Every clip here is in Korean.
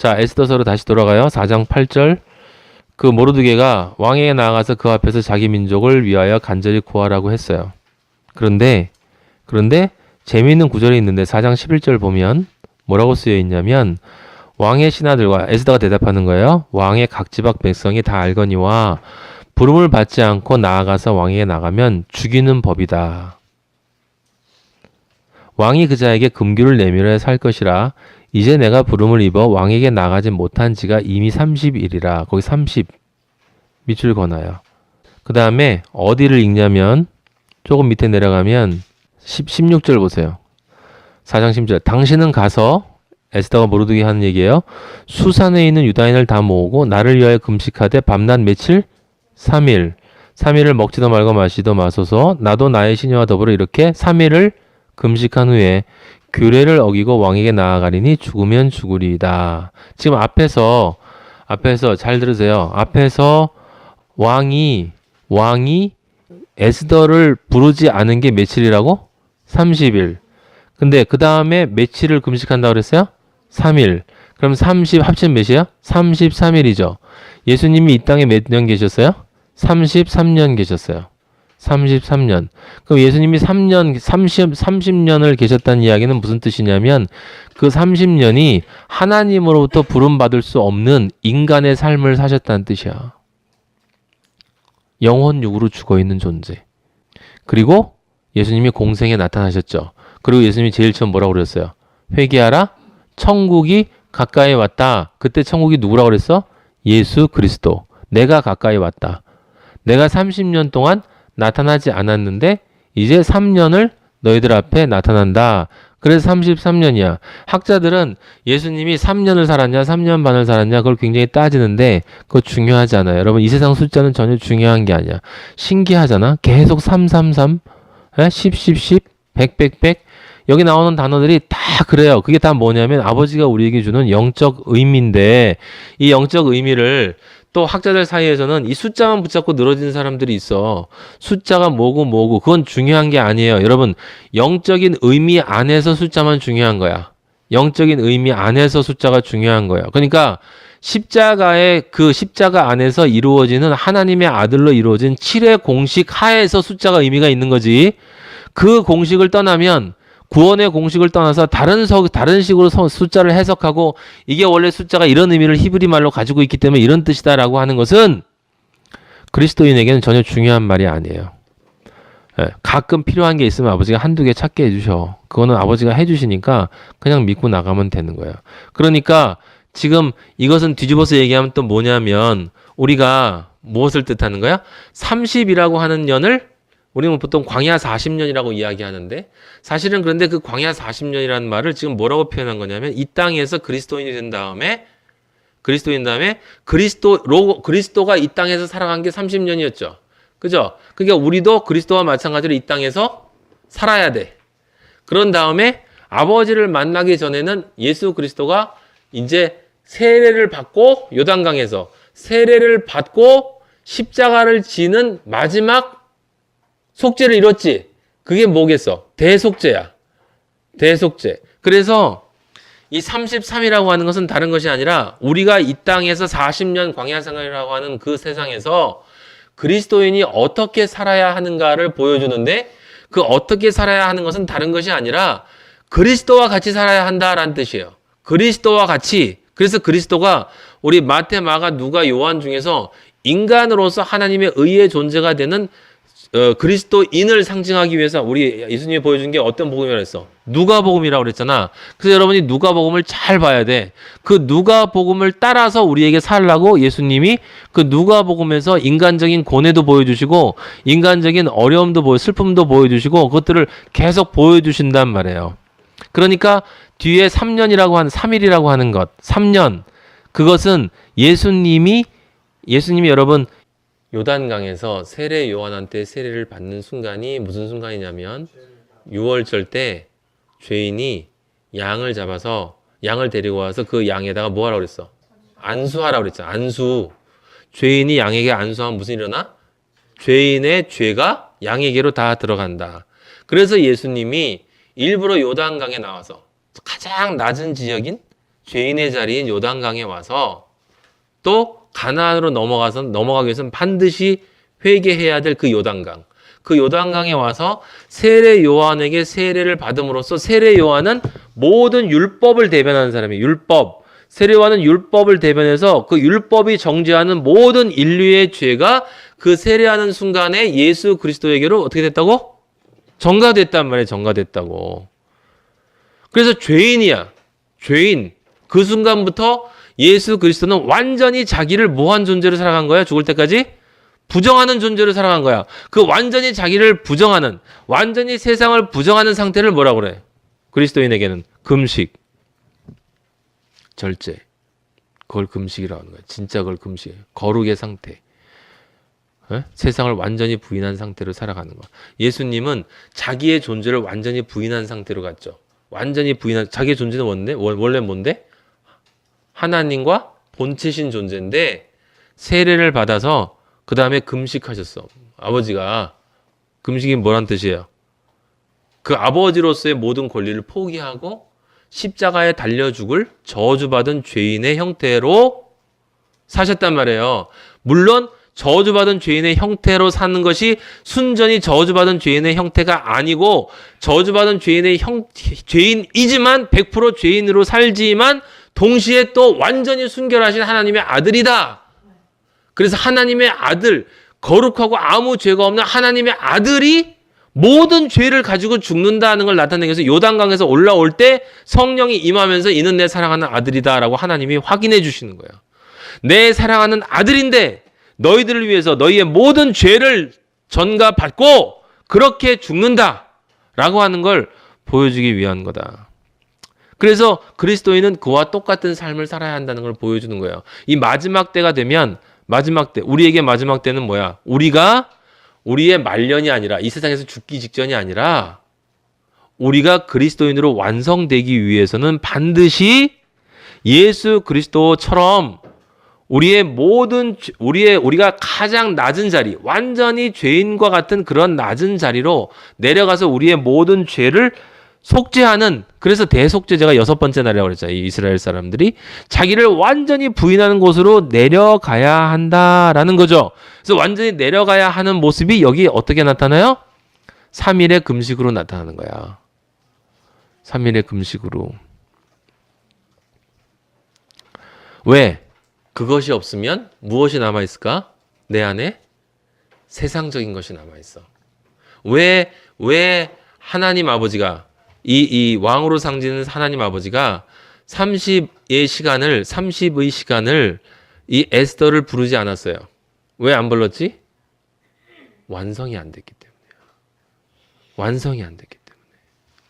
자, 에스더서로 다시 돌아가요. 4장 8절. 그 모르드게가 왕에게 나아가서 그 앞에서 자기 민족을 위하여 간절히 구하라고 했어요. 그런데 재미있는 구절이 있는데 4장 11절 보면 뭐라고 쓰여 있냐면 왕의 신하들과 에스더가 대답하는 거예요. 왕의 각 지방 백성이 다 알거니와 부름을 받지 않고 나아가서 왕에게 나가면 죽이는 법이다. 왕이 그자에게 금규를 내밀어 살 것이라 이제 내가 부름을 입어 왕에게 나가지 못한 지가 이미 30일이라. 거기 30 밑줄 그어놔요. 그 다음에 어디를 읽냐면 조금 밑에 내려가면 16절 보세요. 4장 10절. 당신은 가서 에스더가 모르드게 하는 얘기예요. 수산에 있는 유다인을 다 모으고 나를 위하여 금식하되 밤낮 며칠? 3일. 3일을 먹지도 말고 마시도 마소서. 나도 나의 시녀와 더불어 이렇게 3일을 금식한 후에 규례를 어기고 왕에게 나아가리니 죽으면 죽으리이다. 지금 앞에서 잘 들으세요. 앞에서 왕이 에스더를 부르지 않은 게 며칠이라고? 30일. 근데 그 다음에 며칠을 금식한다고 그랬어요? 3일. 그럼 30 합치면 몇이에요? 33일이죠. 예수님이 이 땅에 몇 년 계셨어요? 33년 계셨어요. 33년. 그럼 예수님이 30년을 계셨다는 이야기는 무슨 뜻이냐면 그 30년이 하나님으로부터 부름받을 수 없는 인간의 삶을 사셨다는 뜻이야. 영혼 육으로 죽어있는 존재. 그리고 예수님이 공생에 나타나셨죠. 그리고 예수님이 제일 처음 뭐라고 그랬어요? 회개하라. 천국이 가까이 왔다. 그때 천국이 누구라고 그랬어? 예수 그리스도. 내가 가까이 왔다. 내가 30년 동안 나타나지 않았는데 이제 3년을 너희들 앞에 나타난다. 그래서 33년이야. 학자들은 예수님이 3년을 살았냐 3년 반을 살았냐 그걸 굉장히 따지는데 그거 중요하지 않아요. 여러분 이 세상 숫자는 전혀 중요한 게 아니야. 신기하잖아. 계속 333, 10, 10, 10, 100, 100, 100 여기 나오는 단어들이 다 그래요. 그게 다 뭐냐면 아버지가 우리에게 주는 영적 의미인데 이 영적 의미를 또 학자들 사이에서는 이 숫자만 붙잡고 늘어지는 사람들이 있어. 숫자가 뭐고 그건 중요한 게 아니에요. 여러분 영적인 의미 안에서 숫자만 중요한 거야. 영적인 의미 안에서 숫자가 중요한 거예요. 그러니까 십자가의 그 십자가 안에서 이루어지는 하나님의 아들로 이루어진 7의 공식 하에서 숫자가 의미가 있는 거지. 그 공식을 떠나면 구원의 공식을 떠나서 다른 식으로 숫자를 해석하고 이게 원래 숫자가 이런 의미를 히브리 말로 가지고 있기 때문에 이런 뜻이다라고 하는 것은 그리스도인에게는 전혀 중요한 말이 아니에요. 가끔 필요한 게 있으면 아버지가 한두 개 찾게 해주셔. 그거는 아버지가 해주시니까 그냥 믿고 나가면 되는 거예요. 그러니까 지금 이것은 뒤집어서 얘기하면 또 뭐냐면 우리가 무엇을 뜻하는 거야? 30이라고 하는 년을 우리는 보통 광야 40년이라고 이야기하는데 사실은 그런데 그 광야 40년이라는 말을 지금 뭐라고 표현한 거냐면 이 땅에서 그리스도인이 된 다음에 그리스도가 이 땅에서 살아간 게 30년이었죠. 그죠? 그러니까 우리도 그리스도와 마찬가지로 이 땅에서 살아야 돼. 그런 다음에 아버지를 만나기 전에는 예수 그리스도가 이제 세례를 받고 요단강에서 세례를 받고 십자가를 지는 마지막 속죄를 이뤘지. 그게 뭐겠어? 대속죄야. 대속죄. 그래서 이 33이라고 하는 것은 다른 것이 아니라 우리가 이 땅에서 40년 광야 생활이라고 하는 그 세상에서 그리스도인이 어떻게 살아야 하는가를 보여주는데 그 어떻게 살아야 하는 것은 다른 것이 아니라 그리스도와 같이 살아야 한다라는 뜻이에요. 그리스도와 같이. 그래서 그리스도가 우리 마태, 마가, 누가, 요한 중에서 인간으로서 하나님의 의의 존재가 되는 그리스도인을 상징하기 위해서 우리 예수님이 보여준 게 어떤 복음이라고 했어? 누가복음이라고 그랬잖아. 그래서 여러분이 누가복음을 잘 봐야 돼. 그 누가복음을 따라서 우리에게 살라고 예수님이 그 누가복음에서 인간적인 고뇌도 보여주시고 인간적인 어려움도 슬픔도 보여주시고 그것들을 계속 보여주신단 말이에요. 그러니까 뒤에 3년이라고 하는 3일이라고 하는 것 3년 그것은 예수님이 여러분 요단강에서 세례 요한한테 세례를 받는 순간이 무슨 순간이냐면 6월절 때 죄인이 양을 잡아서 양을 데리고 와서 그 양에다가 뭐 하라고 그랬어? 안수하라고 그랬잖아. 안수. 죄인이 양에게 안수하면 무슨 일이 일어나? 죄인의 죄가 양에게로 다 들어간다. 그래서 예수님이 일부러 요단강에 나와서 가장 낮은 지역인 죄인의 자리인 요단강에 와서 또 가나안으로 넘어가기 위해서는 반드시 회개해야 될 그 요단강. 그 요단강에 와서 세례 요한에게 세례를 받음으로써 세례 요한은 모든 율법을 대변하는 사람이에요. 율법. 세례 요한은 율법을 대변해서 그 율법이 정죄하는 모든 인류의 죄가 그 세례하는 순간에 예수 그리스도에게로 어떻게 됐다고? 전가됐단 말이에요. 전가됐다고. 그래서 죄인이야. 죄인. 그 순간부터 예수 그리스도는 완전히 자기를 뭐한 존재로 살아간 거야? 죽을 때까지? 부정하는 존재로 살아간 거야. 그 완전히 자기를 부정하는, 완전히 세상을 부정하는 상태를 뭐라고 그래? 그리스도인에게는 금식, 절제. 그걸 금식이라고 하는 거야. 진짜 그걸 금식이에요. 거룩의 상태. 세상을 완전히 부인한 상태로 살아가는 거. 예수님은 자기의 존재를 완전히 부인한 상태로 갔죠. 완전히 부인한, 자기의 존재는 원래 뭔데? 하나님과 본체신 존재인데 세례를 받아서 그 다음에 금식하셨어. 아버지가. 금식이 뭐란 뜻이에요? 그 아버지로서의 모든 권리를 포기하고 십자가에 달려 죽을 저주받은 죄인의 형태로 사셨단 말이에요. 물론 저주받은 죄인의 형태로 사는 것이 순전히 저주받은 죄인의 형태가 아니고 저주받은 죄인이지만 100% 죄인으로 살지만 동시에 또 완전히 순결하신 하나님의 아들이다. 그래서 하나님의 아들, 거룩하고 아무 죄가 없는 하나님의 아들이 모든 죄를 가지고 죽는다는 걸 나타내기 위해서 요단강에서 올라올 때 성령이 임하면서 이는 내 사랑하는 아들이다라고 하나님이 확인해 주시는 거예요. 내 사랑하는 아들인데 너희들을 위해서 너희의 모든 죄를 전가받고 그렇게 죽는다라고 하는 걸 보여주기 위한 거다. 그래서 그리스도인은 그와 똑같은 삶을 살아야 한다는 걸 보여주는 거예요. 이 마지막 때가 되면 마지막 때, 우리에게 마지막 때는 뭐야? 우리의 말년이 아니라 이 세상에서 죽기 직전이 아니라 우리가 그리스도인으로 완성되기 위해서는 반드시 예수 그리스도처럼 우리가 가장 낮은 자리, 완전히 죄인과 같은 그런 낮은 자리로 내려가서 우리의 모든 죄를 속죄하는, 그래서 대속죄제가 6번째 날이라고 그랬잖아요. 이 이스라엘 사람들이 자기를 완전히 부인하는 곳으로 내려가야 한다라는 거죠. 그래서 완전히 내려가야 하는 모습이 여기 어떻게 나타나요? 3일의 금식으로 나타나는 거야. 3일의 금식으로. 왜? 그것이 없으면 무엇이 남아있을까? 내 안에 세상적인 것이 남아있어. 왜 하나님 아버지가 이 왕으로 상징하는 하나님 아버지가 30의 시간을 이 에스더를 부르지 않았어요. 왜 안 불렀지? 완성이 안 됐기 때문이에요. 완성이 안 됐기 때문에.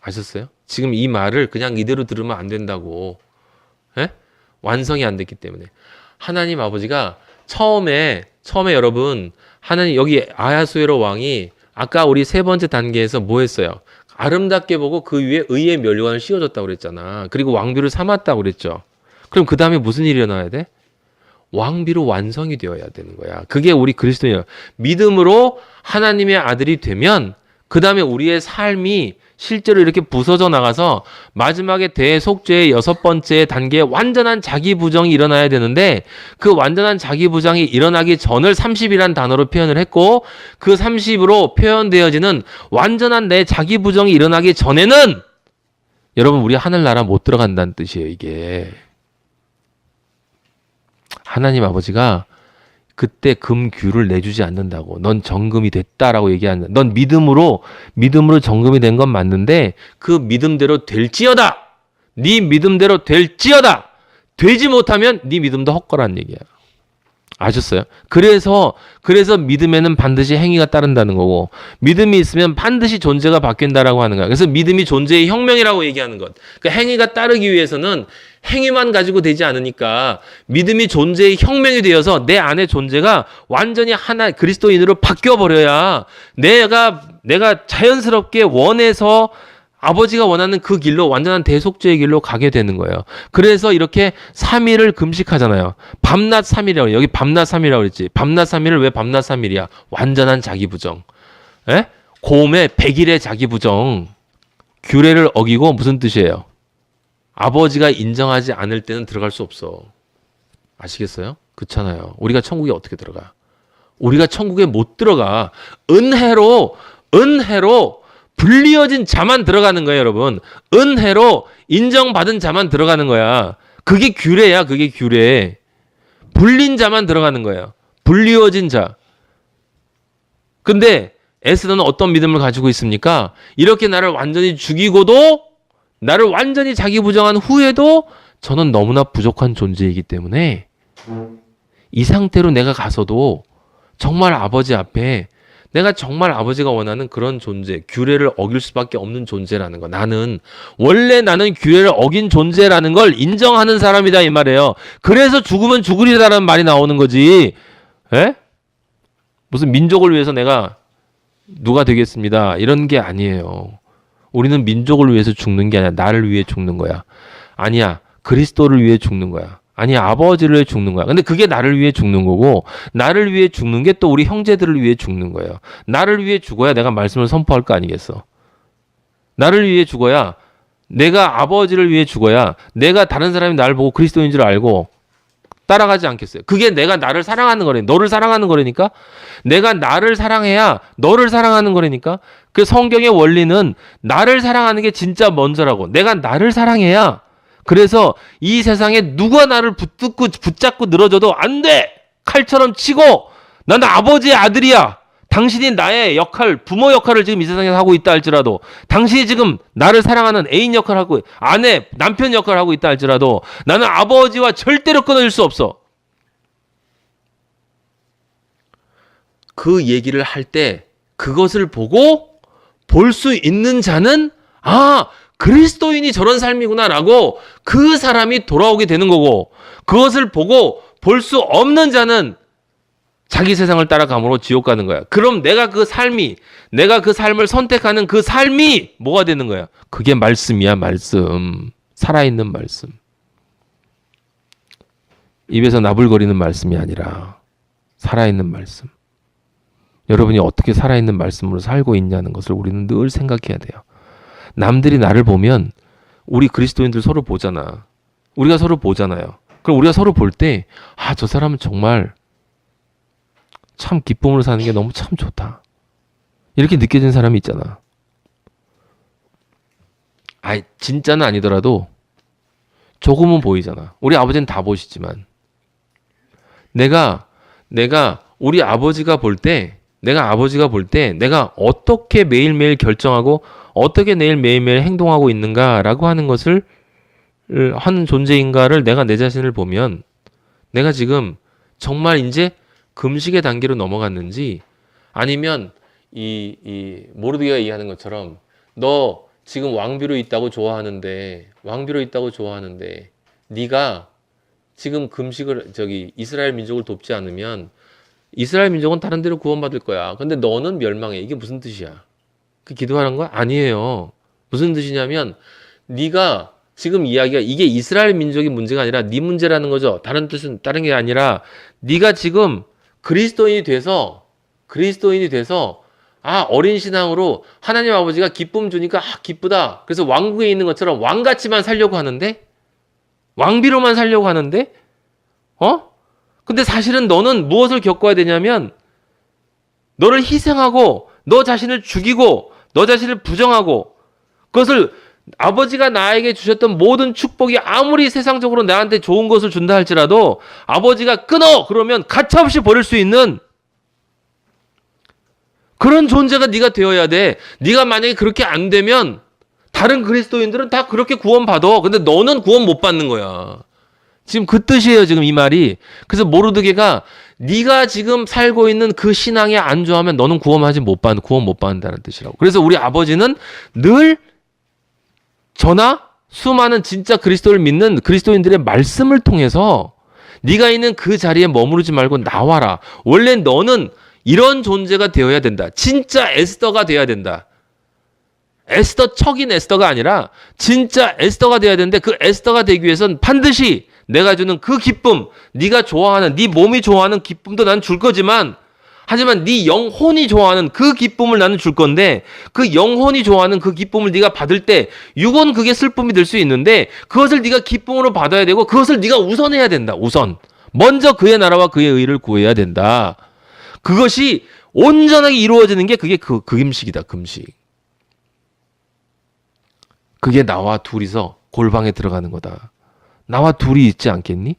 아셨어요? 지금 이 말을 그냥 이대로 들으면 안 된다고. 에? 완성이 안 됐기 때문에. 하나님 아버지가 처음에 여러분, 하나님 여기 아하수에로 왕이 아까 우리 3번째 단계에서 뭐 했어요? 아름답게 보고 그 위에 의의 면류관을 씌워줬다고 그랬잖아. 그리고 왕비를 삼았다고 그랬죠. 그럼 그 다음에 무슨 일이 일어나야 돼? 왕비로 완성이 되어야 되는 거야. 그게 우리 그리스도인이야. 믿음으로 하나님의 아들이 되면 그 다음에 우리의 삶이 실제로 이렇게 부서져 나가서 마지막에 대속죄의 6번째 단계에 완전한 자기 부정이 일어나야 되는데 그 완전한 자기 부정이 일어나기 전을 30이란 단어로 표현을 했고 그 30으로 표현되어지는 완전한 내 자기 부정이 일어나기 전에는 여러분 우리 하늘나라 못 들어간다는 뜻이에요. 이게 하나님 아버지가 그때 금규를 내주지 않는다고. 넌 정금이 됐다라고 얘기하는. 넌 믿음으로 정금이 된 건 맞는데 그 믿음대로 될지어다. 네 믿음대로 될지어다. 되지 못하면 네 믿음도 헛거란 얘기야. 아셨어요? 그래서 믿음에는 반드시 행위가 따른다는 거고 믿음이 있으면 반드시 존재가 바뀐다라고 하는 거야. 그래서 믿음이 존재의 혁명이라고 얘기하는 것. 그 행위가 따르기 위해서는 행위만 가지고 되지 않으니까 믿음이 존재의 혁명이 되어서 내 안의 존재가 완전히 하나 그리스도인으로 바뀌어 버려야 내가 자연스럽게 원해서 아버지가 원하는 그 길로 완전한 대속죄의 길로 가게 되는 거예요. 그래서 이렇게 3일을 금식하잖아요. 밤낮 3일이라고 여기 밤낮 3일이라고 그랬지. 밤낮 3일을 왜 밤낮 3일이야? 완전한 자기 부정. 에? 곰의 100일의 자기 부정. 규례를 어기고 무슨 뜻이에요? 아버지가 인정하지 않을 때는 들어갈 수 없어. 아시겠어요? 그렇잖아요. 우리가 천국에 어떻게 들어가? 우리가 천국에 못 들어가. 은혜로 불리어진 자만 들어가는 거예요, 여러분. 은혜로 인정받은 자만 들어가는 거야. 그게 규례야, 그게 규례. 불린 자만 들어가는 거예요. 불리어진 자. 근데 에스더는 어떤 믿음을 가지고 있습니까? 이렇게 나를 완전히 죽이고도, 나를 완전히 자기 부정한 후에도 저는 너무나 부족한 존재이기 때문에 이 상태로 내가 가서도 정말 아버지 앞에 내가 정말 아버지가 원하는 그런 존재, 규례를 어길 수밖에 없는 존재라는 거. 원래 나는 규례를 어긴 존재라는 걸 인정하는 사람이다 이 말이에요. 그래서 죽으면 죽으리라는 말이 나오는 거지. 에? 무슨 민족을 위해서 내가 누가 되겠습니다. 이런 게 아니에요. 우리는 민족을 위해서 죽는 게 아니야. 나를 위해 죽는 거야. 아니야. 그리스도를 위해 죽는 거야. 아니 아버지를 위해 죽는 거야. 근데 그게 나를 위해 죽는 거고 나를 위해 죽는 게 또 우리 형제들을 위해 죽는 거예요. 나를 위해 죽어야 내가 말씀을 선포할 거 아니겠어. 나를 위해 죽어야 내가 아버지를 위해 죽어야 내가 다른 사람이 나를 보고 그리스도인 줄 알고 따라가지 않겠어요. 그게 내가 나를 사랑하는 거라니까. 너를 사랑하는 거라니까. 내가 나를 사랑해야 너를 사랑하는 거라니까. 그 성경의 원리는 나를 사랑하는 게 진짜 먼저라고. 내가 나를 사랑해야 그래서 이 세상에 누가 나를 붙잡고 늘어져도 안 돼! 칼처럼 치고 나는 아버지의 아들이야. 당신이 나의 역할, 부모 역할을 지금 이 세상에서 하고 있다 할지라도 당신이 지금 나를 사랑하는 애인 역할을 하고 아내, 남편 역할을 하고 있다 할지라도 나는 아버지와 절대로 끊어질 수 없어. 그 얘기를 할 때 그것을 보고 볼 수 있는 자는 그리스도인이 저런 삶이구나라고 그 사람이 돌아오게 되는 거고 그것을 보고 볼 수 없는 자는 자기 세상을 따라감으로 지옥 가는 거야. 그럼 내가 그 삶을 선택하는 그 삶이 뭐가 되는 거야? 그게 말씀이야, 말씀. 살아있는 말씀. 입에서 나불거리는 말씀이 아니라 살아있는 말씀. 여러분이 어떻게 살아있는 말씀으로 살고 있냐는 것을 우리는 늘 생각해야 돼요. 남들이 나를 보면 우리 그리스도인들 서로 보잖아. 우리가 서로 보잖아요. 그럼 우리가 서로 볼 때 저 사람은 정말 참 기쁨으로 사는 게 너무 참 좋다. 이렇게 느껴지는 사람이 있잖아. 진짜는 아니더라도 조금은 보이잖아. 우리 아버지는 다 보시지만 내가 우리 아버지가 볼 때 내가 어떻게 매일매일 결정하고 어떻게 매일매일 행동하고 있는가라고 하는 것을 하는 존재인가를 내가 내 자신을 보면 내가 지금 정말 이제 금식의 단계로 넘어갔는지 아니면 이 모르드게가 얘기하는 것처럼 너 지금 왕비로 있다고 좋아하는데 네가 지금 금식을 이스라엘 민족을 돕지 않으면 이스라엘 민족은 다른 데로 구원받을 거야. 근데 너는 멸망해. 이게 무슨 뜻이야? 그 기도하는 거야? 아니에요. 무슨 뜻이냐면 네가 지금 이야기가 이게 이스라엘 민족의 문제가 아니라 네 문제라는 거죠. 다른 뜻은 다른 게 아니라 네가 지금 그리스도인이 돼서 어린 신앙으로 하나님 아버지가 기쁨 주니까 기쁘다. 그래서 왕국에 있는 것처럼 왕같이만 살려고 하는데 왕비로만 살려고 하는데 근데 사실은 너는 무엇을 겪어야 되냐면 너를 희생하고 너 자신을 죽이고 너 자신을 부정하고 그것을 아버지가 나에게 주셨던 모든 축복이 아무리 세상적으로 나한테 좋은 것을 준다 할지라도 아버지가 끊어! 그러면 가차없이 버릴 수 있는 그런 존재가 네가 되어야 돼. 네가 만약에 그렇게 안 되면 다른 그리스도인들은 다 그렇게 구원받아. 근데 너는 구원 못 받는 거야. 지금 그 뜻이에요. 지금 이 말이. 그래서 모르드게가 네가 지금 살고 있는 그 신앙에 안주하면 너는 구원 못 받는다는 뜻이라고. 그래서 우리 아버지는 늘 저나 수많은 진짜 그리스도를 믿는 그리스도인들의 말씀을 통해서 네가 있는 그 자리에 머무르지 말고 나와라. 원래 너는 이런 존재가 되어야 된다. 진짜 에스더가 되어야 된다. 에스더 척인 에스더가 아니라 진짜 에스더가 되어야 되는데 그 에스더가 되기 위해서는 반드시 내가 주는 그 기쁨, 네가 좋아하는, 네 몸이 좋아하는 기쁨도 난 줄 거지만 하지만 네 영혼이 좋아하는 그 기쁨을 나는 줄 건데 그 영혼이 좋아하는 그 기쁨을 네가 받을 때 육은 그게 슬픔이 될 수 있는데 그것을 네가 기쁨으로 받아야 되고 그것을 네가 우선해야 된다. 우선. 먼저 그의 나라와 그의 의를 구해야 된다. 그것이 온전하게 이루어지는 게 그게 그 금식이다. 금식. 그게 나와 둘이서 골방에 들어가는 거다. 나와 둘이 있지 않겠니?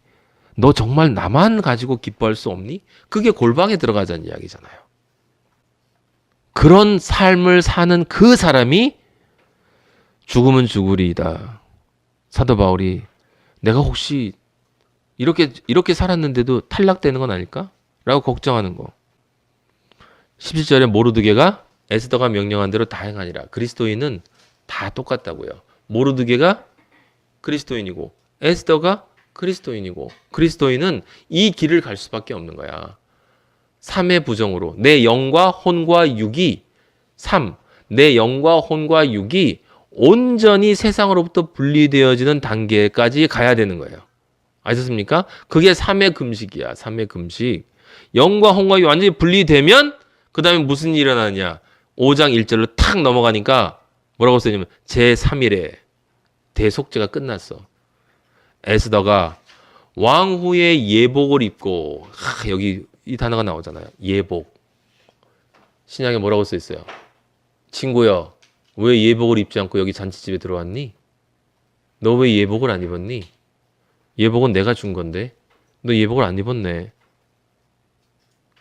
너 정말 나만 가지고 기뻐할 수 없니? 그게 골방에 들어가자는 이야기잖아요. 그런 삶을 사는 그 사람이 죽으면 죽으리이다. 사도 바울이 내가 혹시 이렇게 살았는데도 탈락되는 건 아닐까? 라고 걱정하는 거. 17절에 모르드게가 에스더가 명령한 대로 다 행하니라. 그리스도인은 다 똑같다고요. 모르드게가 그리스도인이고 에스더가 그리스도인이고 그리스도인은 이 길을 갈 수밖에 없는 거야. 3의 부정으로 내 영과 혼과 육이 내 영과 혼과 육이 온전히 세상으로부터 분리되어지는 단계까지 가야 되는 거예요. 아셨습니까? 그게 3의 금식이야. 3의 금식. 영과 혼과 육이 완전히 분리되면 그 다음에 무슨 일이 일어나느냐. 5장 1절로 탁 넘어가니까 뭐라고 써냐면 제3일에 대속죄가 끝났어. 에스더가 왕후의 예복을 입고 여기 이 단어가 나오잖아요. 예복. 신약에 뭐라고 써 있어요? 친구여, 왜 예복을 입지 않고 여기 잔치집에 들어왔니? 너 왜 예복을 안 입었니? 예복은 내가 준 건데 너 예복을 안 입었네.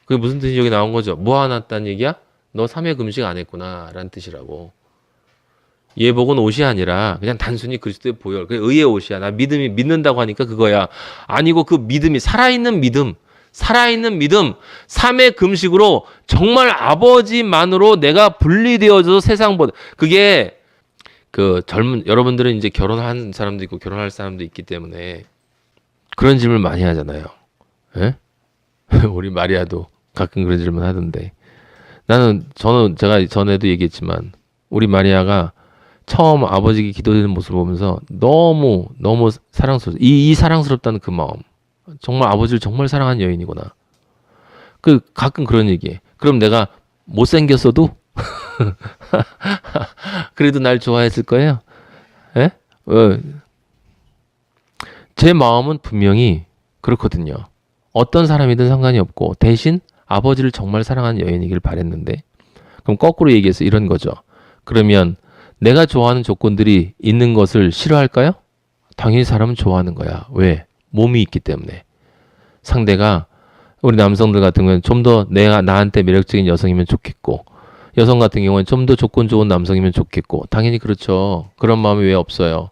그게 무슨 뜻이 여기 나온 거죠? 모아놨다는 얘기야? 너 3회 금식 안 했구나 라는 뜻이라고. 예복은 옷이 아니라 그냥 단순히 그리스도의 보혈, 의의 옷이야. 나 믿는다고 하니까 그거야. 아니고 그 믿음이 살아있는 믿음, 3의 금식으로 정말 아버지만으로 내가 분리되어져서 세상보다 그게 그 여러분들은 이제 결혼한 사람도 있고 결혼할 사람도 있기 때문에 그런 질문 많이 하잖아요. 예? 우리 마리아도 가끔 그런 질문 하던데 저는 제가 전에도 얘기했지만 우리 마리아가 처음 아버지께 기도드리는 모습을 보면서 너무 사랑스러워. 이 사랑스럽다는 그 마음. 정말 아버지를 정말 사랑하는 여인이구나. 가끔 그런 얘기해. 그럼 내가 못생겼어도 그래도 날 좋아했을 거예요. 예? 제 마음은 분명히 그렇거든요. 어떤 사람이든 상관이 없고 대신 아버지를 정말 사랑하는 여인이길 바랬는데 그럼 거꾸로 얘기해서 이런 거죠. 그러면 내가 좋아하는 조건들이 있는 것을 싫어할까요? 당연히 사람은 좋아하는 거야. 왜? 몸이 있기 때문에. 상대가 우리 남성들 같은 경우는 좀 더 나한테 매력적인 여성이면 좋겠고 여성 같은 경우는 좀 더 조건 좋은 남성이면 좋겠고 당연히 그렇죠. 그런 마음이 왜 없어요?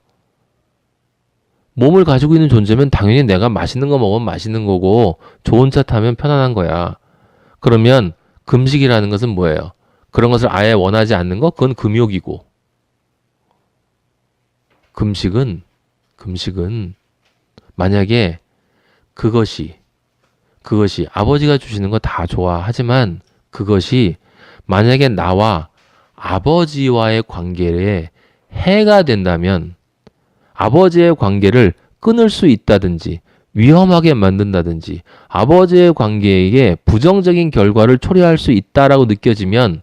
몸을 가지고 있는 존재면 당연히 내가 맛있는 거 먹으면 맛있는 거고 좋은 차 타면 편안한 거야. 그러면 금식이라는 것은 뭐예요? 그런 것을 아예 원하지 않는 거? 그건 금욕이고 금식은 만약에 그것이 아버지가 주시는 거 다 좋아하지만 그것이 만약에 나와 아버지와의 관계에 해가 된다면 아버지의 관계를 끊을 수 있다든지 위험하게 만든다든지 아버지의 관계에게 부정적인 결과를 초래할 수 있다라고 느껴지면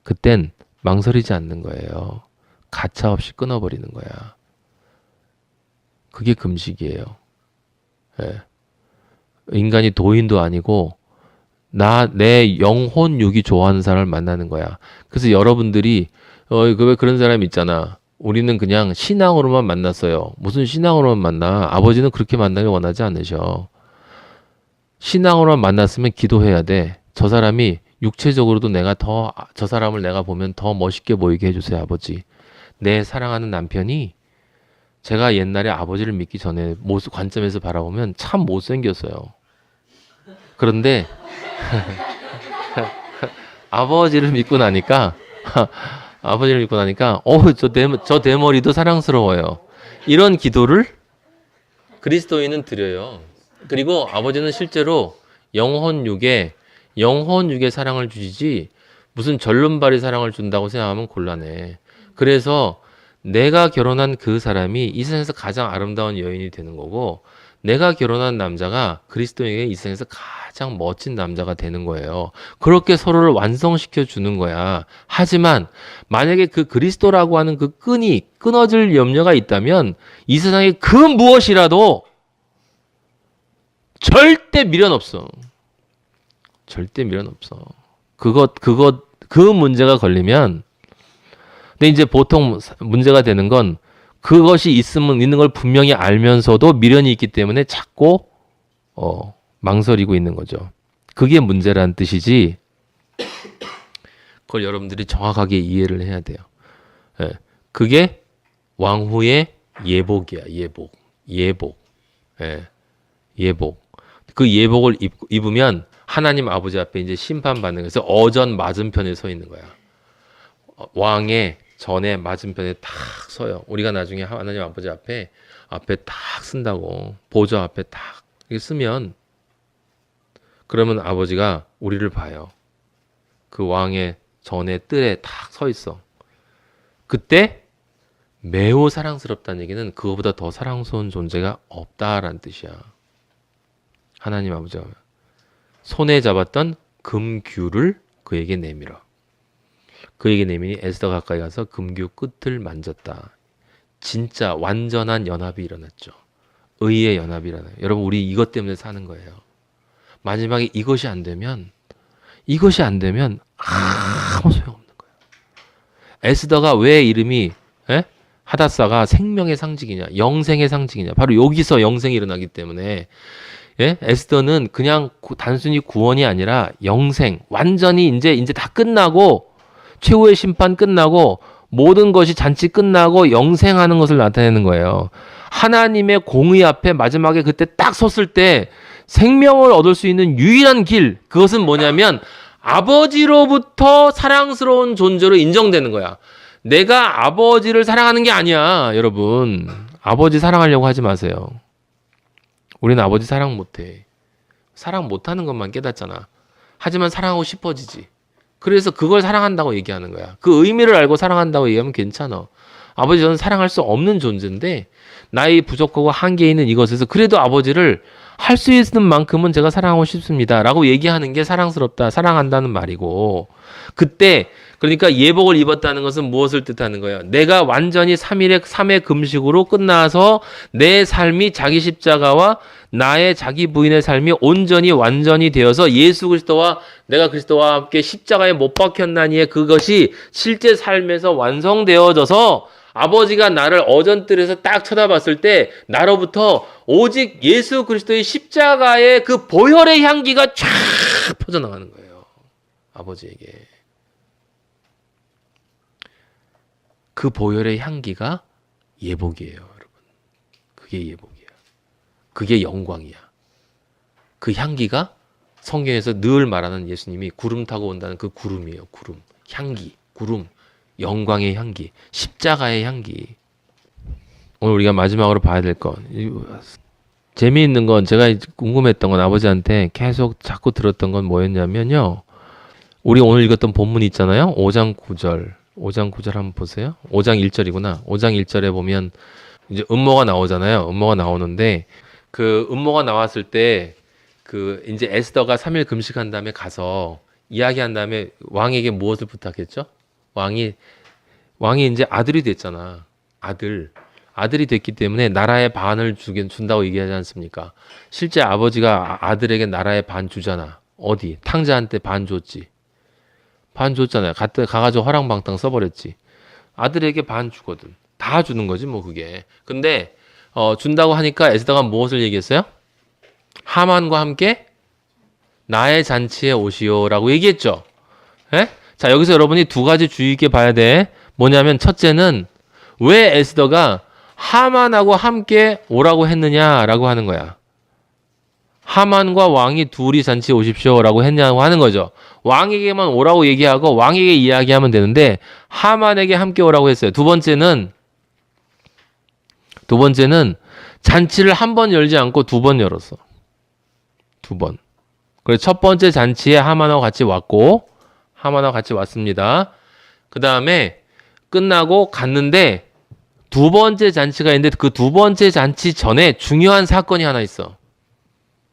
그땐 망설이지 않는 거예요. 가차없이 끊어버리는 거야. 그게 금식이에요. 예. 인간이 도인도 아니고 내 영혼 육이 좋아하는 사람을 만나는 거야. 그래서 여러분들이 왜 그런 사람 있잖아. 우리는 그냥 신앙으로만 만났어요. 무슨 신앙으로만 만나? 아버지는 그렇게 만나길 원하지 않으셔. 신앙으로만 만났으면 기도해야 돼. 저 사람이 육체적으로도 저 사람을 내가 보면 더 멋있게 보이게 해주세요, 아버지. 내 사랑하는 남편이 제가 옛날에 아버지를 믿기 전에 관점에서 바라보면 참 못생겼어요. 그런데 아버지를 믿고 나니까 저 대머리도 사랑스러워요. 이런 기도를 그리스도인은 드려요. 그리고 아버지는 실제로 영혼 육에 사랑을 주시지 무슨 절름발이 사랑을 준다고 생각하면 곤란해. 그래서 내가 결혼한 그 사람이 이 세상에서 가장 아름다운 여인이 되는 거고 내가 결혼한 남자가 그리스도인에게 이 세상에서 가장 멋진 남자가 되는 거예요. 그렇게 서로를 완성시켜 주는 거야. 하지만 만약에 그 그리스도라고 하는 그 끈이 끊어질 염려가 있다면 이 세상에 그 무엇이라도 절대 미련 없어. 절대 미련 없어. 그 문제가 걸리면, 근데 이제 보통 문제가 되는 건 그것이 있는 걸 분명히 알면서도 미련이 있기 때문에 자꾸 망설이고 있는 거죠. 그게 문제라는 뜻이지. 그걸 여러분들이 정확하게 이해를 해야 돼요. 예. 그게 왕후의 예복이야. 예복. 예. 예복. 그 예복을 입으면 하나님 아버지 앞에 이제 심판받는 거에서 어전 맞은편에 서 있는 거야. 왕의 전에 맞은편에 딱 서요. 우리가 나중에 하나님 아버지 앞에 딱 쓴다고. 보좌 앞에 딱 이렇게 쓰면, 그러면 아버지가 우리를 봐요. 그 왕의 전에 뜰에 딱 서 있어. 그때 매우 사랑스럽다는 얘기는 그거보다 더 사랑스러운 존재가 없다라는 뜻이야. 하나님 아버지가 손에 잡았던 금규를 그에게 내밀어. 그에게 내미니 에스더 가까이 가서 금규 끝을 만졌다. 진짜 완전한 연합이 일어났죠. 의의 연합이 일어나요. 여러분, 우리 이것 때문에 사는 거예요. 마지막에 이것이 안 되면 아무 소용없는 거예요. 에스더가 왜 이름이 하닷사가 생명의 상징이냐, 영생의 상징이냐, 바로 여기서 영생이 일어나기 때문에 에스더는 그냥 단순히 구원이 아니라 영생, 완전히 이제 다 끝나고, 최후의 심판 끝나고 모든 것이 잔치 끝나고 영생하는 것을 나타내는 거예요. 하나님의 공의 앞에 마지막에 그때 딱 섰을 때 생명을 얻을 수 있는 유일한 길, 그것은 뭐냐면 아버지로부터 사랑스러운 존재로 인정되는 거야. 내가 아버지를 사랑하는 게 아니야, 여러분. 아버지 사랑하려고 하지 마세요. 우리는 아버지 사랑 못해. 사랑 못하는 것만 깨닫잖아. 하지만 사랑하고 싶어지지. 그래서 그걸 사랑한다고 얘기하는 거야. 그 의미를 알고 사랑한다고 얘기하면 괜찮아. 아버지, 저는 사랑할 수 없는 존재인데 나의 부족하고 한계 있는 이것에서 그래도 아버지를 할 수 있는 만큼은 제가 사랑하고 싶습니다 라고 얘기하는 게 사랑스럽다, 사랑한다는 말이고, 그때 그러니까 예복을 입었다는 것은 무엇을 뜻하는 거예요? 내가 완전히 3회 금식으로 끝나서 내 삶이 자기 십자가와 나의 자기 부인의 삶이 온전히 완전히 되어서 예수 그리스도와 내가 그리스도와 함께 십자가에 못 박혔나니에 그것이 실제 삶에서 완성되어져서 아버지가 나를 어전뜰에서 딱 쳐다봤을 때 나로부터 오직 예수 그리스도의 십자가의 그 보혈의 향기가 쫙 퍼져나가는 거예요. 아버지에게. 그 보혈의 향기가 예복이에요, 여러분. 그게 예복이야. 그게 영광이야. 그 향기가 성경에서 늘 말하는 예수님이 구름 타고 온다는 그 구름이에요. 구름, 향기, 구름, 영광의 향기, 십자가의 향기. 오늘 우리가 마지막으로 봐야 될 건, 재미있는 건, 제가 궁금했던 건, 아버지한테 계속 자꾸 들었던 건 뭐였냐면요, 우리 오늘 읽었던 본문 있잖아요. 5장 9절 한번 보세요. 5장 1절이구나. 5장 1절에 보면 이제 음모가 나오잖아요. 음모가 나오는데 그 음모가 나왔을 때 그 이제 에스더가 3일 금식한 다음에 가서 이야기한 다음에 왕에게 무엇을 부탁했죠? 왕이 이제 아들이 됐잖아. 아들이 됐기 때문에 나라의 반을 준다고 얘기하지 않습니까? 실제 아버지가 아들에게 나라의 반 주잖아. 어디? 탕자한테 반 줬지. 반 줬잖아요. 가가지고 허랑방탕 써버렸지. 아들에게 반 주거든. 다 주는 거지 뭐 그게. 근데 준다고 하니까 에스더가 무엇을 얘기했어요? 하만과 함께 나의 잔치에 오시오라고 얘기했죠. 예? 자, 여기서 여러분이 두 가지 주의 있게 봐야 돼. 뭐냐면 첫째는 왜 에스더가 하만하고 함께 오라고 했느냐라고 하는 거야. 하만과 왕이 둘이 잔치에 오십시오라고 했냐고 하는 거죠. 왕에게만 오라고 얘기하고 왕에게 이야기하면 되는데 하만에게 함께 오라고 했어요. 두 번째는 잔치를 한 번 열지 않고 두 번 열었어. 두 번. 그래서 첫 번째 잔치에 하만하고 같이 왔습니다. 그 다음에 끝나고 갔는데 두 번째 잔치가 있는데 그 두 번째 잔치 전에 중요한 사건이 하나 있어.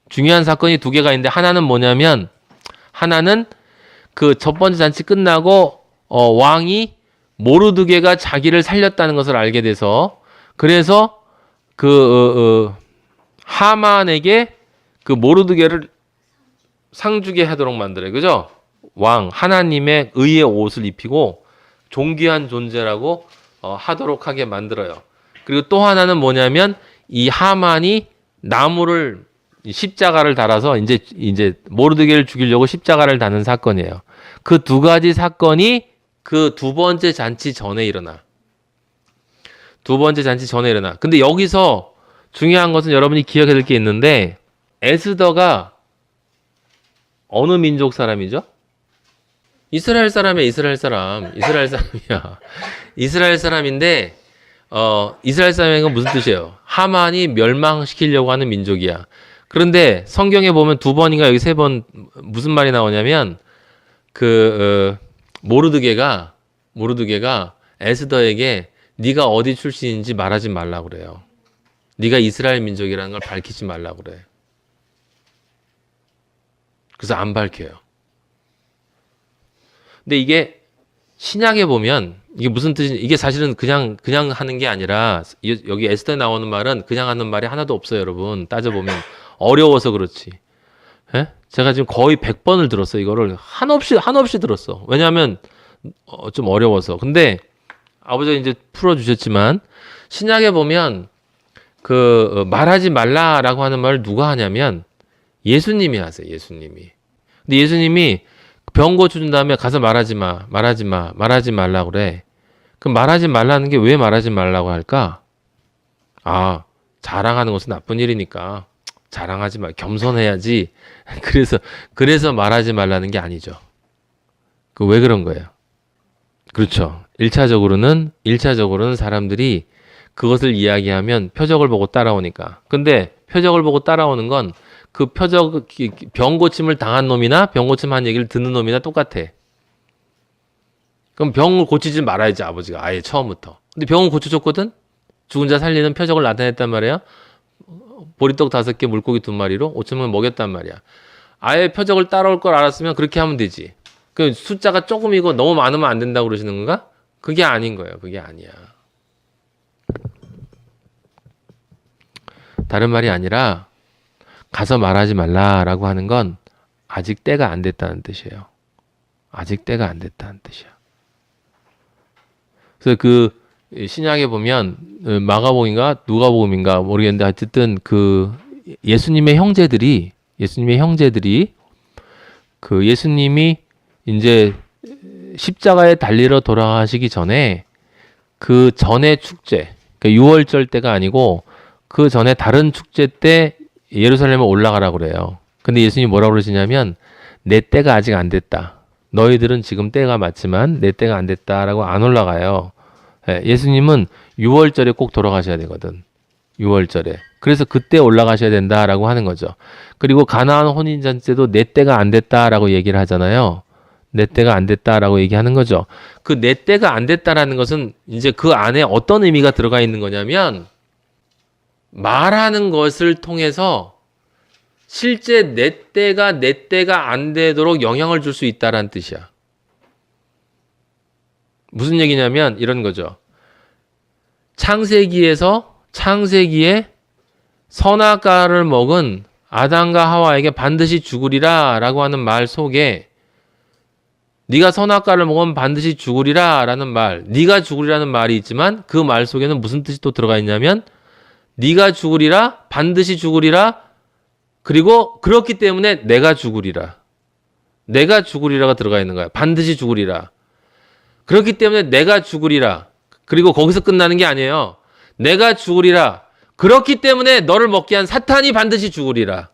중요한 사건이 두 개가 있는데 하나는 뭐냐면 하나는 그 첫 번째 잔치 끝나고 왕이 모르드게가 자기를 살렸다는 것을 알게 돼서 그래서 그 하만에게 그 모르드게를 상주게 하도록 만들어요. 그죠? 왕 하나님의 의의 옷을 입히고 존귀한 존재라고 하도록 하게 만들어요. 그리고 또 하나는 뭐냐면 이 하만이 나무를 십자가를 달아서 이제 모르드게를 죽이려고 십자가를 다는 사건이에요. 그 두 가지 사건이 그 두 번째 잔치 전에 일어나. 두 번째 잔치 전에 일어나. 근데 여기서 중요한 것은 여러분이 기억해야 될 게 있는데 에스더가 어느 민족 사람이죠? 이스라엘 사람이야. 이스라엘 사람이야. 이스라엘 사람인데 이스라엘 사람인 건 무슨 뜻이에요? 하만이 멸망시키려고 하는 민족이야. 그런데 성경에 보면 두 번인가 여기 세 번 무슨 말이 나오냐면 모르드게가 에스더에게 네가 어디 출신인지 말하지 말라고 그래요. 네가 이스라엘 민족이라는 걸 밝히지 말라고 그래. 그래서 안 밝혀요. 근데 이게 신약에 보면 이게 무슨 뜻인지 이게 사실은 그냥 하는 게 아니라 여기 에스더에 나오는 말은 그냥 하는 말이 하나도 없어요, 여러분. 따져보면 어려워서 그렇지. 예? 제가 지금 거의 100번을 들었어요. 이거를 한없이 들었어. 왜냐하면 좀 어려워서. 근데 아버지가 이제 풀어주셨지만 신약에 보면 말하지 말라라고 하는 말을 누가 하냐면 예수님이 하세요. 예수님이. 근데 예수님이 병 고쳐준 다음에 가서 말하지 말라고 그래. 그럼 말하지 말라는 게 왜 말하지 말라고 할까? 자랑하는 것은 나쁜 일이니까 자랑하지 마. 겸손해야지. 그래서 말하지 말라는 게 아니죠. 왜 그런 거예요? 그렇죠. 1차적으로는 사람들이 그것을 이야기하면 표적을 보고 따라오니까. 근데 표적을 보고 따라오는 건 그 병 고침을 당한 놈이나 병 고침한 얘기를 듣는 놈이나 똑같아. 그럼 병을 고치지 말아야지, 아버지가. 아예 처음부터. 근데 병은 고쳐줬거든? 죽은 자 살리는 표적을 나타냈단 말이야. 보리떡 5개, 물고기 2마리로 5천명 먹였단 말이야. 아예 표적을 따라올 걸 알았으면 그렇게 하면 되지. 그 숫자가 조금이고 너무 많으면 안 된다고 그러시는 건가? 그게 아닌 거예요. 그게 아니야. 다른 말이 아니라 가서 말하지 말라라고 하는 건 아직 때가 안 됐다는 뜻이에요. 아직 때가 안 됐다는 뜻이야. 그래서 신약에 보면 마가복음인가 누가복음인가 모르겠는데 어쨌든 예수님의 형제들이 예수님이 이제 십자가에 달리러 돌아가시기 전에 그 전에 축제, 그러니까 6월절 때가 아니고 그 전에 다른 축제 때 예루살렘에 올라가라고 그래요. 근데 예수님이 뭐라고 그러시냐면 내 때가 아직 안 됐다. 너희들은 지금 때가 맞지만 내 때가 안 됐다라고 안 올라가요. 예수님은 6월절에 꼭 돌아가셔야 되거든. 6월절에. 그래서 그때 올라가셔야 된다라고 하는 거죠. 그리고 가나안 혼인잔치 때도 내 때가 안 됐다라고 얘기를 하잖아요. 내 때가 안 됐다라고 얘기하는 거죠. 그 내 때가 안 됐다라는 것은 이제 그 안에 어떤 의미가 들어가 있는 거냐면 말하는 것을 통해서 실제 내 때가 안 되도록 영향을 줄 수 있다라는 뜻이야. 무슨 얘기냐면 이런 거죠. 창세기에 선악과를 먹은 아담과 하와에게 반드시 죽으리라 라고 하는 말 속에 네가 선악과를 먹으면 반드시 죽으리라 라는 말, 네가 죽으리라는 말이 있지만 그 말 속에는 무슨 뜻이 또 들어가 있냐면 네가 죽으리라, 반드시 죽으리라, 그리고 그렇기 때문에 내가 죽으리라. 내가 죽으리라가 들어가 있는 거야. 반드시 죽으리라. 그렇기 때문에 내가 죽으리라. 그리고 거기서 끝나는 게 아니에요. 내가 죽으리라. 그렇기 때문에 너를 먹게 한 사탄이 반드시 죽으리라.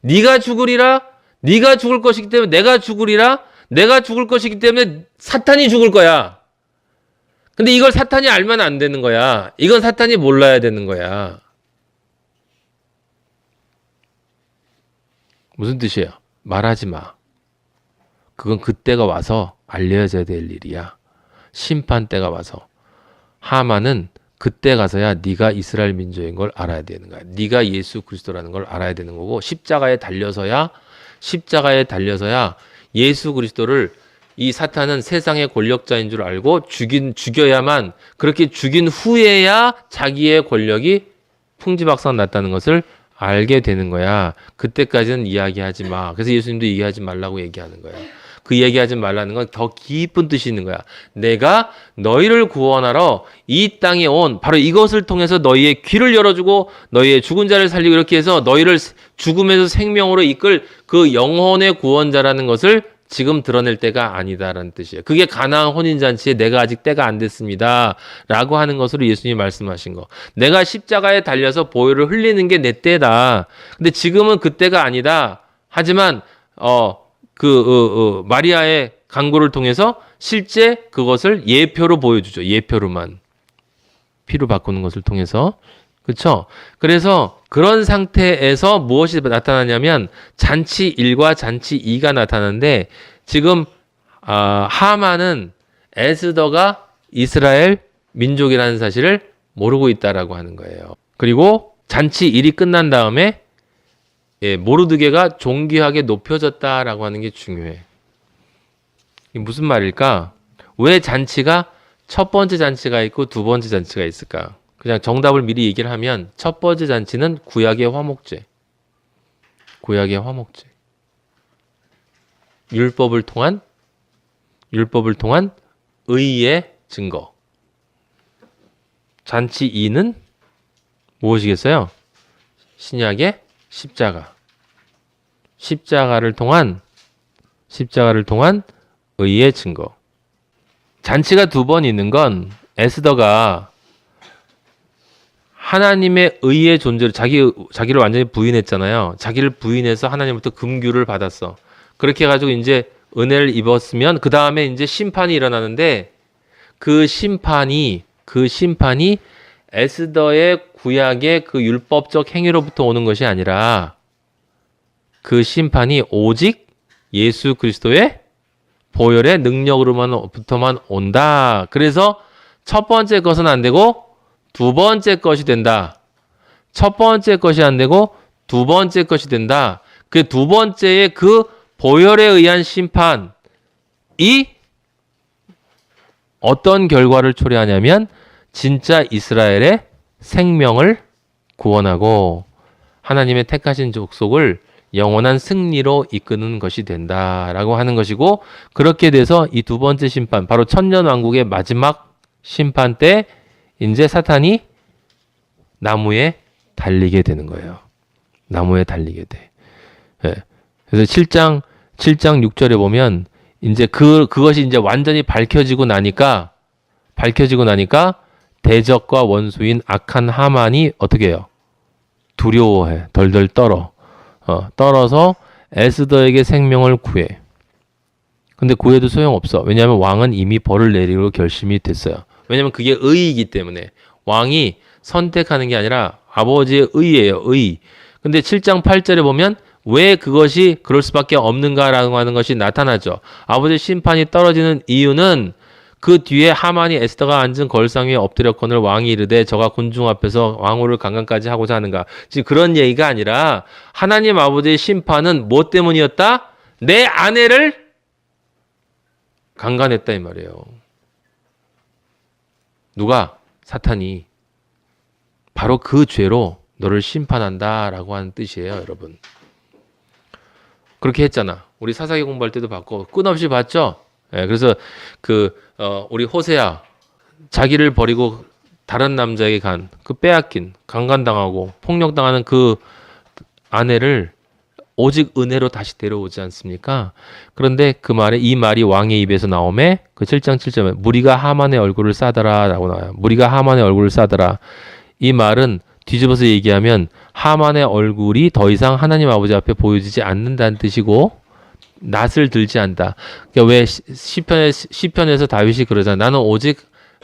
네가 죽으리라. 네가 죽을 것이기 때문에 내가 죽으리라. 내가 죽을 것이기 때문에 사탄이 죽을 거야. 근데 이걸 사탄이 알면 안 되는 거야. 이건 사탄이 몰라야 되는 거야. 무슨 뜻이에요? 말하지 마. 그건 그때가 와서 알려져야 될 일이야. 심판 때가 와서. 하만은 그때 가서야 네가 이스라엘 민족인 걸 알아야 되는 거야. 네가 예수 그리스도라는 걸 알아야 되는 거고 십자가에 달려서야 예수 그리스도를 이 사탄은 세상의 권력자인 줄 알고 죽여야만 그렇게 죽인 후에야 자기의 권력이 풍지박산 났다는 것을 알게 되는 거야. 그때까지는 이야기하지 마. 그래서 예수님도 얘기하지 말라고 얘기하는 거야. 그 얘기하지 말라는 건 더 깊은 뜻이 있는 거야. 내가 너희를 구원하러 이 땅에 온 바로 이것을 통해서 너희의 귀를 열어주고 너희의 죽은 자를 살리고 이렇게 해서 너희를 죽음에서 생명으로 이끌 그 영혼의 구원자라는 것을 지금 드러낼 때가 아니다라는 뜻이에요. 그게 가나안 혼인잔치에 내가 아직 때가 안 됐습니다 라고 하는 것으로 예수님이 말씀하신 거. 내가 십자가에 달려서 보혈을 흘리는 게 내 때다. 근데 지금은 그 때가 아니다. 하지만 마리아의 간구를 통해서 실제 그것을 예표로 보여주죠. 예표로만. 피로 바꾸는 것을 통해서. 그렇죠? 그래서 그런 상태에서 무엇이 나타나냐면 잔치 1과 잔치 2가 나타나는데 지금 하만은 에스더가 이스라엘 민족이라는 사실을 모르고 있다라고 하는 거예요. 그리고 잔치 1이 끝난 다음에 모르드게가 존귀하게 높여졌다라고 하는 게 중요해. 이게 무슨 말일까? 왜 잔치가 첫 번째 잔치가 있고 두 번째 잔치가 있을까? 그냥 정답을 미리 얘기를 하면 첫 번째 잔치는 구약의 화목제. 율법을 통한 의의 증거. 잔치 2는 무엇이겠어요? 신약의 십자가. 십자가를 통한 의의 증거. 잔치가 두 번 있는 건 에스더가 하나님의 의의 존재를 자기를 완전히 부인했잖아요. 자기를 부인해서 하나님부터 금규를 받았어. 그렇게 해가지고 이제 은혜를 입었으면 그 다음에 이제 심판이 일어나는데 그 심판이 에스더의 구약의 그 율법적 행위로부터 오는 것이 아니라 그 심판이 오직 예수 그리스도의 보혈의 능력으로부터만 온다. 그래서 첫 번째 것은 안 되고 두 번째 것이 된다. 첫 번째 것이 안 되고 두 번째 것이 된다. 그 두 번째의 그 보혈에 의한 심판이 어떤 결과를 초래하냐면 진짜 이스라엘의 생명을 구원하고 하나님의 택하신 족속을 영원한 승리로 이끄는 것이 된다라고 하는 것이고 그렇게 돼서 이 두 번째 심판 바로 천년왕국의 마지막 심판 때 이제 사탄이 나무에 달리게 되는 거예요. 나무에 달리게 돼. 예. 그래서 7장 6절에 보면 이제 그것이 이제 완전히 밝혀지고 나니까 대적과 원수인 악한 하만이 어떻게 해요? 두려워해. 덜덜 떨어서 에스더에게 생명을 구해. 근데 구해도 소용없어. 왜냐하면 왕은 이미 벌을 내리기로 결심이 됐어요. 왜냐하면 그게 의이기 때문에 왕이 선택하는 게 아니라 아버지의 의예요. 의. 근데 7장 8절에 보면 왜 그것이 그럴 수밖에 없는가라고 하는 것이 나타나죠. 아버지의 심판이 떨어지는 이유는 그 뒤에 하만이 에스더가 앉은 걸상 위에 엎드렸거늘 왕이 이르되 저가 군중 앞에서 왕후를 강간까지 하고자 하는가. 지금 그런 얘기가 아니라 하나님 아버지의 심판은 뭐 때문이었다? 내 아내를 강간했다 이 말이에요. 누가? 사탄이. 바로 그 죄로 너를 심판한다라고 하는 뜻이에요, 여러분. 그렇게 했잖아. 우리 사사기 공부할 때도 봤고 끊임없이 봤죠. 예, 그래서 우리 호세아 자기를 버리고 다른 남자에게 빼앗긴 강간당하고 폭력당하는 그 아내를 오직 은혜로 다시 데려오지 않습니까? 그런데 이 말이 왕의 입에서 나오매 그 7장 7절에 무리가 하만의 얼굴을 싸더라라고 나와요. 무리가 하만의 얼굴을 싸더라. 이 말은 뒤집어서 얘기하면 하만의 얼굴이 더 이상 하나님 아버지 앞에 보여지지 않는다는 뜻이고 낯을 들지 않다. 그러니까 왜 시편에서 다윗이 그러잖아. 나는 오직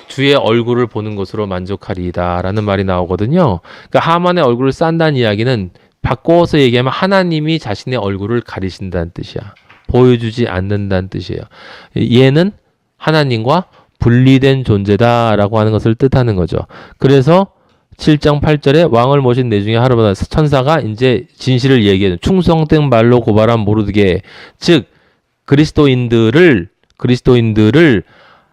주의 얼굴을 보는 것으로 만족하리이다라는 말이 나오거든요. 그러니까 하만의 얼굴을 싼다는 이야기는 바꿔서 얘기하면 하나님이 자신의 얼굴을 가리신다는 뜻이야. 보여주지 않는다는 뜻이에요. 얘는 하나님과 분리된 존재다라고 하는 것을 뜻하는 거죠. 그래서 7장 8절에 왕을 모신 내 중에 하루마다 천사가 이제 진실을 얘기해요. 충성된 말로 고발한 모르드게, 즉 그리스도인들을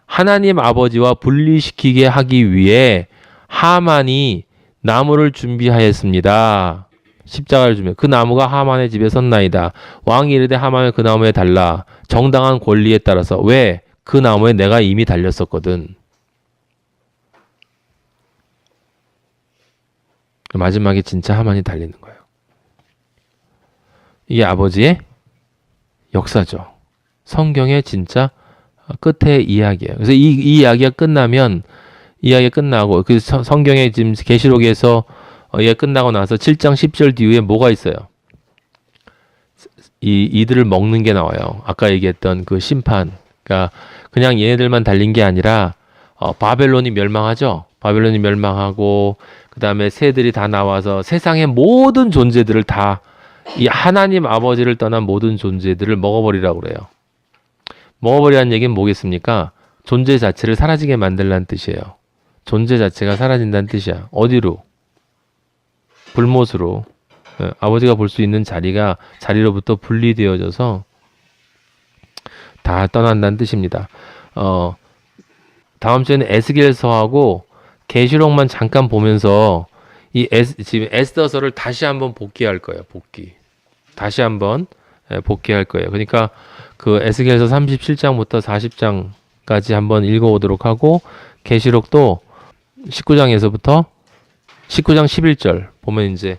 하나님 아버지와 분리시키게 하기 위해 하만이 나무를 준비하였습니다. 십자가를 주며 그 나무가 하만의 집에 섰나이다. 왕이 이르되 하만을 그 나무에 달라. 정당한 권리에 따라서. 왜? 그 나무에 내가 이미 달렸었거든. 마지막에 진짜 하만이 달리는 거예요. 이게 아버지의 역사죠. 성경의 진짜 끝의 이야기예요. 그래서 이 이야기가 끝나면, 이야기가 끝나고 그 성경의 지금 계시록에서 이게 끝나고 나서 7장 10절 뒤에 뭐가 있어요? 이들을 먹는 게 나와요. 아까 얘기했던 그 심판. 그러니까 그냥 얘네들만 달린 게 아니라 바벨론이 멸망하죠. 바벨론이 멸망하고 그 다음에 새들이 다 나와서 세상의 모든 존재들을 다, 이 하나님 아버지를 떠난 모든 존재들을 먹어버리라고 그래요. 먹어버리라는 얘기는 뭐겠습니까? 존재 자체를 사라지게 만들라는 뜻이에요. 존재 자체가 사라진다는 뜻이야. 어디로? 불못으로. 아버지가 볼 수 있는 자리로부터 분리되어져서 다 떠난다는 뜻입니다. 다음 주에는 에스겔서하고 계시록만 잠깐 보면서 지금 에스더서를 다시 한번 복귀할 거예요. 다시 한번 복귀할 거예요. 그러니까 그 에스겔서 37장부터 40장까지 한번 읽어오도록 하고, 계시록도 19장 11절 보면 이제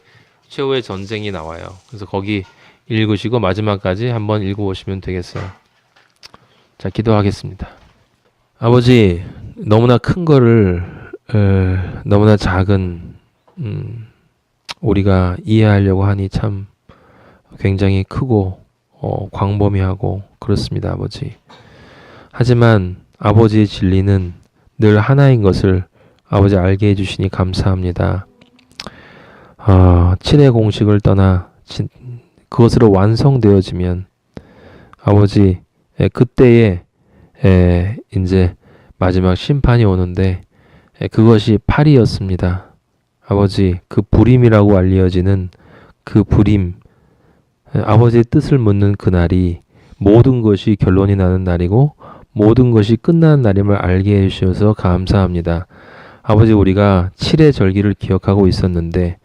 최후의 전쟁이 나와요. 그래서 거기 읽으시고 마지막까지 한번 읽어보시면 되겠어요. 자, 기도하겠습니다. 아버지, 너무나 큰 거를 너무나 작은 우리가 이해하려고 하니 참 굉장히 크고 광범위하고 그렇습니다, 아버지. 하지만 아버지의 진리는 늘 하나인 것을 아버지 알게 해주시니 감사합니다. 7의 공식을 떠나 그것으로 완성되어지면 아버지, 그때에 이제 마지막 심판이 오는데 그것이 팔이었습니다. 아버지, 그 불임이라고 알려지는 그 불임, 아버지의 뜻을 묻는 그날이 모든 것이 결론이 나는 날이고 모든 것이 끝나는 날임을 알게 해주셔서 감사합니다. 아버지, 우리가 7의 절기를 기억하고 있었는데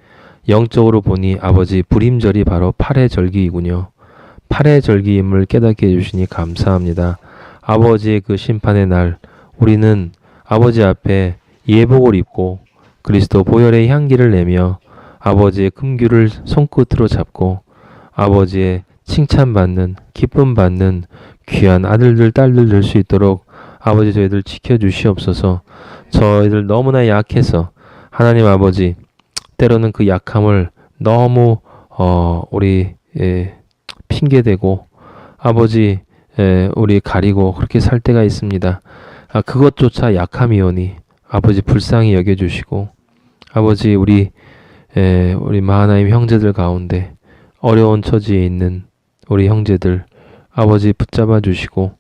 영적으로 보니 아버지, 불임절이 바로 8의 절기이군요. 8의 절기임을 깨닫게 해주시니 감사합니다. 아버지의 그 심판의 날, 우리는 아버지 앞에 예복을 입고 그리스도 보혈의 향기를 내며 아버지의 금규를 손끝으로 잡고 아버지의 칭찬받는, 기쁨받는 귀한 아들들, 딸들 될 수 있도록 아버지, 저희들 지켜주시옵소서. 저희들 너무나 약해서 하나님 아버지, 때로는 그 약함을 너무 우리 핑계대고 아버지, 우리 가리고 그렇게 살 때가 있습니다. 그것조차 약함이오니 아버지 불쌍히 여겨주시고, 아버지, 우리 마하나임 형제들 가운데 어려운 처지에 있는 우리 형제들 아버지 붙잡아 주시고,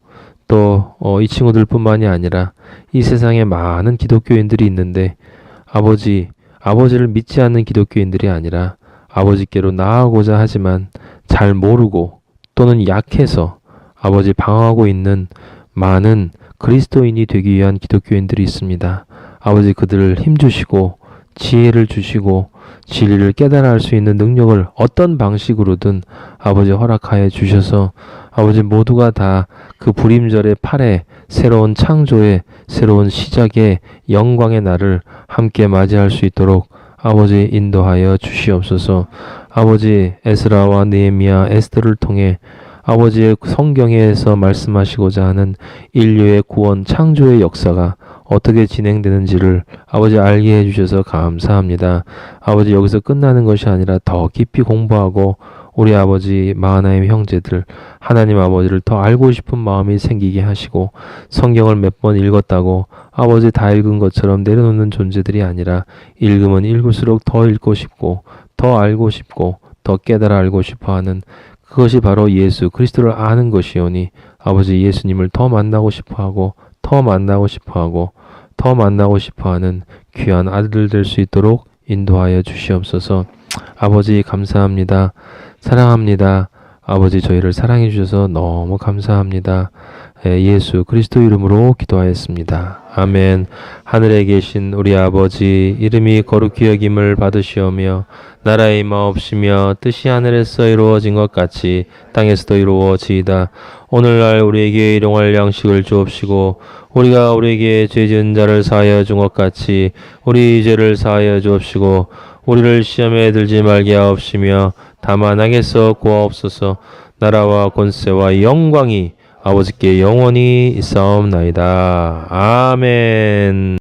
또 이 친구들 뿐만이 아니라 이 세상에 많은 기독교인들이 있는데 아버지를 믿지 않는 기독교인들이 아니라 아버지께로 나아가고자 하지만 잘 모르고 또는 약해서 아버지 방황하고 있는 많은 그리스도인이 되기 위한 기독교인들이 있습니다. 아버지, 그들을 힘주시고 지혜를 주시고 진리를 깨달아 할 수 있는 능력을 어떤 방식으로든 아버지 허락하여 주셔서 아버지, 모두가 다 그 불임절의 8의 새로운 창조의 새로운 시작의 영광의 날을 함께 맞이할 수 있도록 아버지 인도하여 주시옵소서. 아버지, 에스라와 느헤미야, 에스더를 통해 아버지의 성경에서 말씀하시고자 하는 인류의 구원 창조의 역사가 어떻게 진행되는지를 아버지 알게 해주셔서 감사합니다. 아버지, 여기서 끝나는 것이 아니라 더 깊이 공부하고 우리 아버지 마하나임 형제들 하나님 아버지를 더 알고 싶은 마음이 생기게 하시고, 성경을 몇 번 읽었다고 아버지 다 읽은 것처럼 내려놓는 존재들이 아니라 읽으면 읽을수록 더 읽고 싶고 더 알고 싶고 더 깨달아 알고 싶어하는, 그것이 바로 예수 그리스도를 아는 것이오니 아버지, 예수님을 더 만나고 싶어하고 더 만나고 싶어하고 더 만나고 싶어하는 귀한 아들 될 수 있도록 인도하여 주시옵소서. 아버지 감사합니다. 사랑합니다. 아버지 저희를 사랑해 주셔서 너무 감사합니다. 예수 그리스도 이름으로 기도하였습니다. 아멘. 하늘에 계신 우리 아버지 이름이 거룩히 여김을 받으시오며 나라의 임하옵시며 뜻이 하늘에서 이루어진 것 같이 땅에서도 이루어지이다. 오늘날 우리에게 일용할 양식을 주옵시고 우리가 우리에게 죄 지은 자를 사하여 준 것 같이 우리 죄를 사하여 주옵시고 우리를 시험에 들지 말게 하옵시며 다만 악에서 구하옵소서. 나라와 권세와 영광이 아버지께 영원히 있사옵나이다. 아멘.